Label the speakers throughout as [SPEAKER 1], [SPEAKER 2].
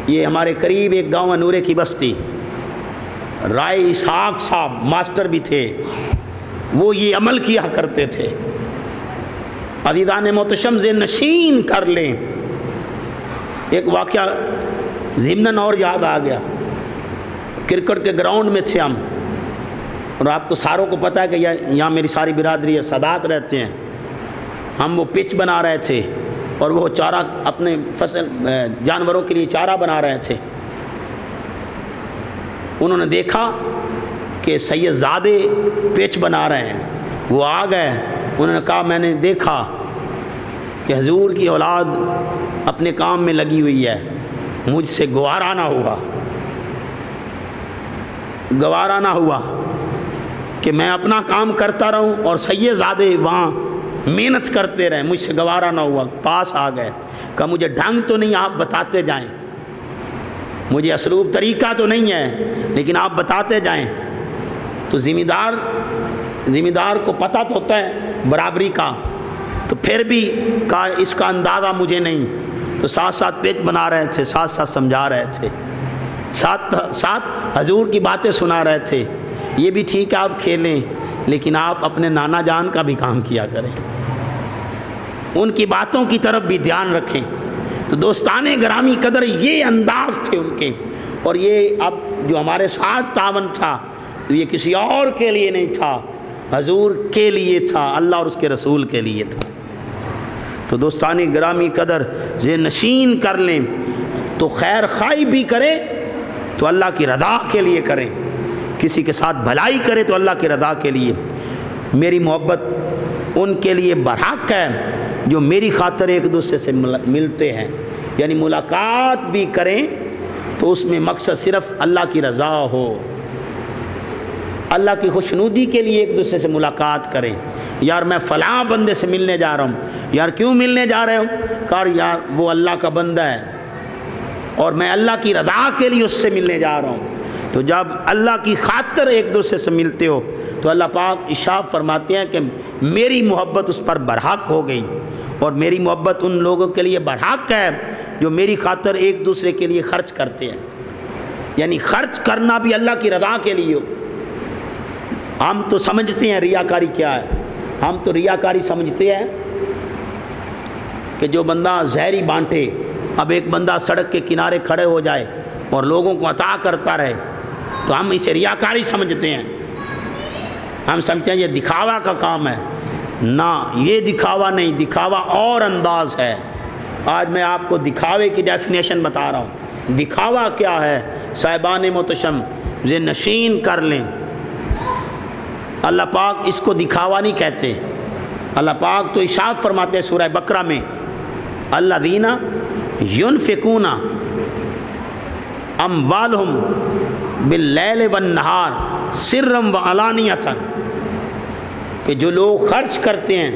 [SPEAKER 1] یہ ہمارے قریب ایک گاؤں نورے کی بستی، رائے اسحاق صاحب ماسٹر بھی تھے، وہ یہ عمل کیا کرتے تھے۔ عزیزان محتشم ذہن نشین کر لیں، ایک واقعہ ضمناً اور یاد آ گیا۔ کرکٹ کے گراؤنڈ میں تھے ہم، اور آپ کو ساروں کو پتہ ہے کہ یہاں میری ساری برادری ہے، سادات رہتے ہیں۔ ہم وہ پچ بنا رہے تھے اور وہ چارہ اپنے فصل جانوروں کے لیے چارہ بنا رہے تھے۔ انہوں نے دیکھا کہ سید زادے پچ بنا رہے ہیں، وہ آ گئے، انہوں نے کہا میں نے دیکھا کہ حضور کی اولاد اپنے کام میں لگی ہوئی ہے، مجھ سے گوارا نہ ہوا کہ میں اپنا کام کرتا رہوں اور سید زادے وہاں محنت کرتے رہیں، مجھ سے گوارا نہ ہوا۔ پاس آ گئے، کہا مجھے ڈھنگ تو نہیں، آپ بتاتے جائیں، مجھے اسلوب طریقہ تو نہیں ہے، لیکن آپ بتاتے جائیں۔ تو ذمہ دار کو پتہ تو ہوتا ہے برابری کا، تو پھر بھی کہا اس کا اندازہ مجھے نہیں۔ تو ساتھ ساتھ پیچ بنا رہے تھے، ساتھ ساتھ سمجھا رہے تھے، ساتھ حضور کی باتیں سنا رہے تھے۔ یہ بھی ٹھیک ہے آپ کھیلیں، لیکن آپ اپنے نانا جان کا بھی کام کیا کریں، ان کی باتوں کی طرف بھی دھیان رکھیں۔ تو دوستان گرامی قدر یہ انداز تھے ان کے، اور یہ اب جو ہمارے ساتھ تعاون تھا یہ کسی اور کے لیے نہیں تھا، حضور کے لیے تھا، اللہ اور اس کے رسول کے لیے تھا۔ تو دوستان گرامی قدر ذہن نشین کر لیں، تو خیر خواہی بھی کریں تو اللہ کی رضا کے لیے کریں، کسی کے ساتھ بھلائی کرے تو اللہ کی رضا کے لیے۔ میری محبت ان کے لیے برحق ہے جو میری خاطر ایک دوسرے سے ملتے ہیں، یعنی ملاقات بھی کریں تو اس میں مقصد صرف اللہ کی رضا ہو، اللہ کی خوشنودی کے لیے ایک دوسرے سے ملاقات کریں۔ یار میں فلاں بندے سے ملنے جا رہا ہوں، یار کیوں ملنے جا رہے ہو؟ کہا یار وہ اللہ کا بندہ ہے اور میں اللہ کی رضا کے لیے اس سے ملنے جا رہا ہوں۔ تو جب اللہ کی خاطر ایک دوسرے سے ملتے ہو تو اللہ پاک ارشاد فرماتے ہیں کہ میری محبت اس پر برحق ہو گئی، اور میری محبت ان لوگوں کے لیے برحق ہے جو میری خاطر ایک دوسرے کے لیے خرچ کرتے ہیں، یعنی خرچ کرنا بھی اللہ کی رضا کے لیے ہو۔ ہم تو سمجھتے ہیں ریاکاری کیا ہے، ہم تو ریاکاری سمجھتے ہیں کہ جو بندہ زہری بانٹے، اب ایک بندہ سڑک کے کنارے کھڑے ہو جائے اور لوگوں کو عطا کرتا رہے تو ہم اسے ریاکاری سمجھتے ہیں، ہم سمجھتے ہیں یہ دکھاوا کا کام ہے۔ نہ، یہ دکھاوا نہیں، دکھاوا اور انداز ہے۔ آج میں آپ کو دکھاوے کی ڈیفینیشن بتا رہا ہوں، دکھاوا کیا ہے۔ صاحبان محتشم ذہن نشین کر لیں، اللہ پاک اس کو دکھاوا نہیں کہتے۔ اللہ پاک تو ارشاد فرماتے ہیں سورہ بقرہ میں، الذین ينفقون اموالہم باللیل والنہار سرا وعلانیۃ، کہ جو لوگ خرچ کرتے ہیں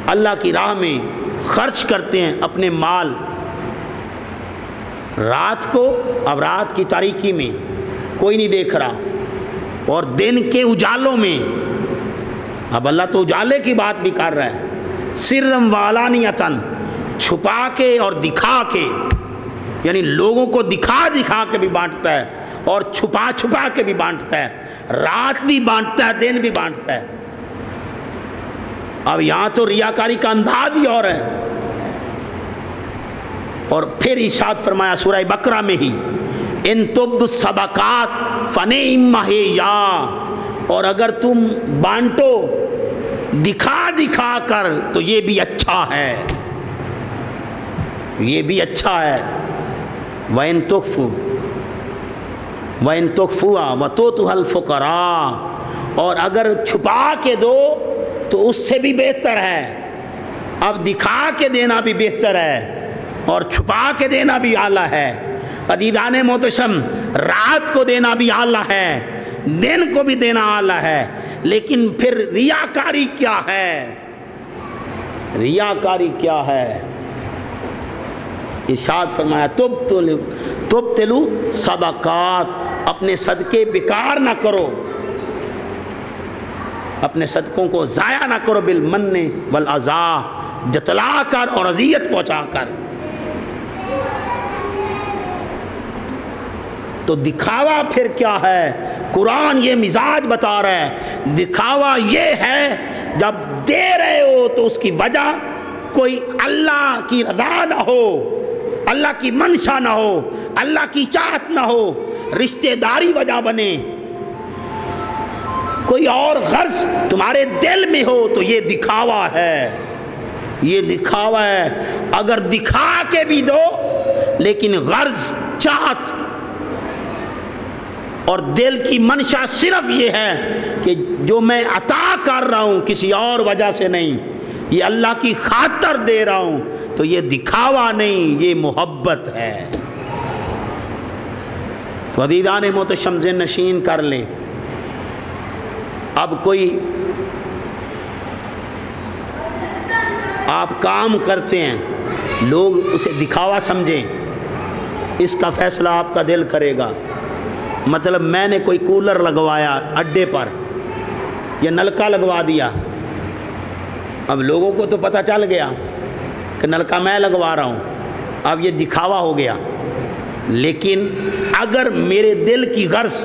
[SPEAKER 1] اللہ کی راہ میں، خرچ کرتے ہیں اپنے مال رات کو، اب رات کی تاریکی میں کوئی نہیں دیکھ رہا، اور دن کے اجالوں میں، اب اللہ تو اجالے کی بات بھی کر رہا ہے، سرم وعلانیۃ، چھپا کے اور دکھا کے، یعنی لوگوں کو دکھا دکھا کے بھی بانٹتا ہے اور چھپا چھپا کے بھی بانٹتا ہے، رات بھی بانٹتا ہے، دن بھی بانٹتا ہے۔ اب یہاں تو ریاکاری کا انداز ہی اور ہے۔ اور پھر ارشاد فرمایا سورہ بقرہ میں ہی، ان تبدوا الصدقات فنعم ہی، اور اگر تم بانٹو دکھا دکھا کر تو یہ بھی اچھا ہے، یہ بھی اچھا ہے۔ وَإِن تُخْفُوهَا وَتُؤْتُوهَا الْفُقَرَاءَ، اور اگر چھپا کے دو تو اس سے بھی بہتر ہے۔ اب دکھا کے دینا بھی بہتر ہے اور چھپا کے دینا بھی اعلیٰ ہے۔ عزیزان محتشم، رات کو دینا بھی اعلیٰ ہے، دن کو بھی دینا اعلیٰ ہے، لیکن پھر ریاکاری کیا ہے؟ ریاکاری کیا ہے؟ ارشاد فرمایا تبطلوا صدقات، اپنے صدقے بیکار نہ کرو، اپنے صدقوں کو ضائع نہ کرو، بالمن والاذی، جتلا کر اور اذیت پہنچا کر۔ تو دکھاوا پھر کیا ہے؟ قرآن یہ مزاج بتا رہا ہے، دکھاوا یہ ہے جب دے رہے ہو تو اس کی وجہ کوئی اللہ کی رضا نہ ہو، اللہ کی منشا نہ ہو، اللہ کی چاہت نہ ہو، رشتہ داری وجہ بنے، کوئی اور غرض تمہارے دل میں ہو تو یہ دکھاوا ہے، یہ دکھاوا ہے۔ اگر دکھا کے بھی دو لیکن غرض، چاہت اور دل کی منشا صرف یہ ہے کہ جو میں عطا کر رہا ہوں کسی اور وجہ سے نہیں، یہ اللہ کی خاطر دے رہا ہوں، تو یہ دکھاوا نہیں، یہ محبت ہے۔ تو عزیزان محتشم ذہن نشین کر لیں، اب کوئی آپ کام کرتے ہیں، لوگ اسے دکھاوا سمجھیں، اس کا فیصلہ آپ کا دل کرے گا۔ مطلب میں نے کوئی کولر لگوایا اڈے پر یا نلکا لگوا دیا، اب لوگوں کو تو پتہ چل گیا کہ نلکا میں لگوا رہا ہوں، اب یہ دکھاوا ہو گیا۔ لیکن اگر میرے دل کی غرض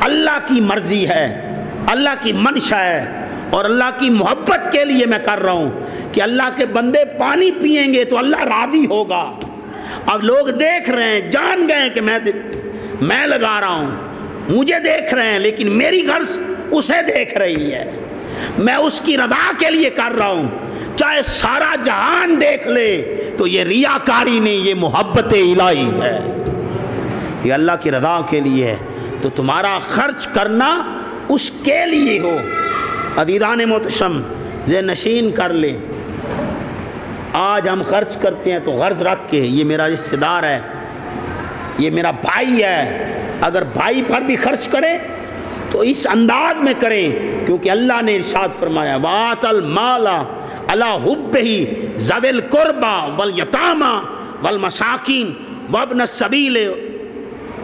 [SPEAKER 1] اللہ کی مرضی ہے، اللہ کی منشا ہے اور اللہ کی محبت کے لیے میں کر رہا ہوں کہ اللہ کے بندے پانی پئیں گے تو اللہ راضی ہوگا، اب لوگ دیکھ رہے ہیں، جان گئے کہ میں لگا رہا ہوں، مجھے دیکھ رہے ہیں لیکن میری غرض اسے دیکھ رہی ہے، میں اس کی رضا کے لیے کر رہا ہوں، چاہے سارا جہان دیکھ لے تو یہ ریاکاری نہیں، یہ محبت الہی ہے، یہ اللہ کی رضا کے لیے ہے۔ تو تمہارا خرچ کرنا اس کے لیے ہو۔ عزیزان محتشم ذہن نشین کر لیں، آج ہم خرچ کرتے ہیں تو غرض رکھ کے یہ میرا رشتہ دار ہے، یہ میرا بھائی ہے، اگر بھائی پر بھی خرچ کریں تو اس انداز میں کریں، کیونکہ اللہ نے ارشاد فرمایا وَآتَ الْمَالَ عَلَىٰ حُبِّهِ ذَوِي الْقُرْبَىٰ وَالْيَتَامَىٰ وَالْمَسَاكِينِ وَابْنَ السَّبِيلِ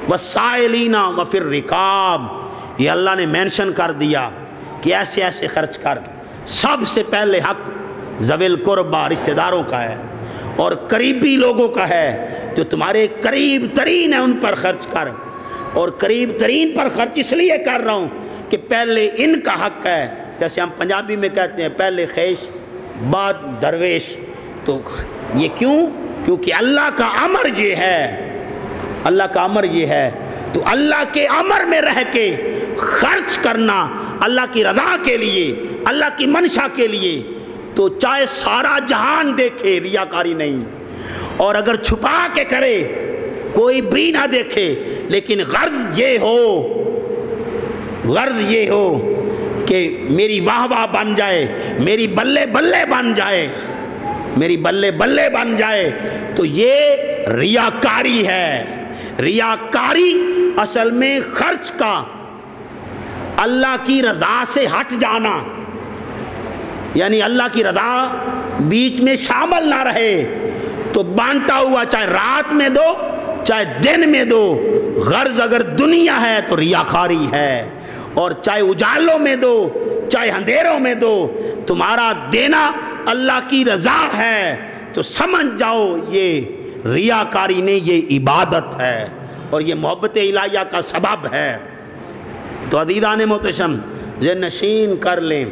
[SPEAKER 1] وَالسَّائِلِينَ وَفِي الرِّقَابِ۔ یہ اللہ نے مینشن کر دیا کہ ایسے ایسے خرچ کر۔ سب سے پہلے حق ذوی القربیٰ رشتہ داروں کا ہے اور قریبی لوگوں کا ہے، جو تمہارے قریب ترین ہیں ان پر خرچ کر، اور قریب ترین پر خرچ اس لیے کر رہا ہوں کہ پہلے ان کا حق ہے، جیسے ہم پنجابی میں کہتے ہیں پہلے خیش بعد درویش۔ تو یہ کیوں؟ کیونکہ اللہ کا امر یہ ہے، اللہ کا امر یہ ہے، تو اللہ کے امر میں رہ کے خرچ کرنا اللہ کی رضا کے لیے، اللہ کی منشا کے لیے، تو چاہے سارا جہان دیکھے، ریاکاری نہیں، اور اگر چھپا کے کرے کوئی بھی نہ دیکھے، لیکن غرض یہ ہو کہ میری واہ واہ بن جائے، میری بلے بلے بن جائے، میری بلے بلے بن جائے، تو یہ ریاکاری ہے۔ ریاکاری اصل میں خرچ کا اللہ کی رضا سے ہٹ جانا، یعنی اللہ کی رضا بیچ میں شامل نہ رہے، تو بانٹا ہوا چاہے رات میں دو چاہے دن میں دو، غرض اگر دنیا ہے تو ریاکاری ہے، اور چاہے اجالوں میں دو چاہے اندھیروں میں دو، تمہارا دینا اللہ کی رضا ہے تو سمجھ جاؤ یہ ریاکاری نہیں، یہ عبادت ہے اور یہ محبت الہیہ کا سبب ہے۔ تو عزیزان محتشم ذہن نشین کر لیں،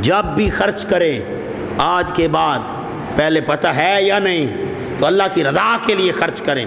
[SPEAKER 1] جب بھی خرچ کریں آج کے بعد، پہلے پتہ ہے یا نہیں، تو اللہ کی رضا کے لیے خرچ کریں۔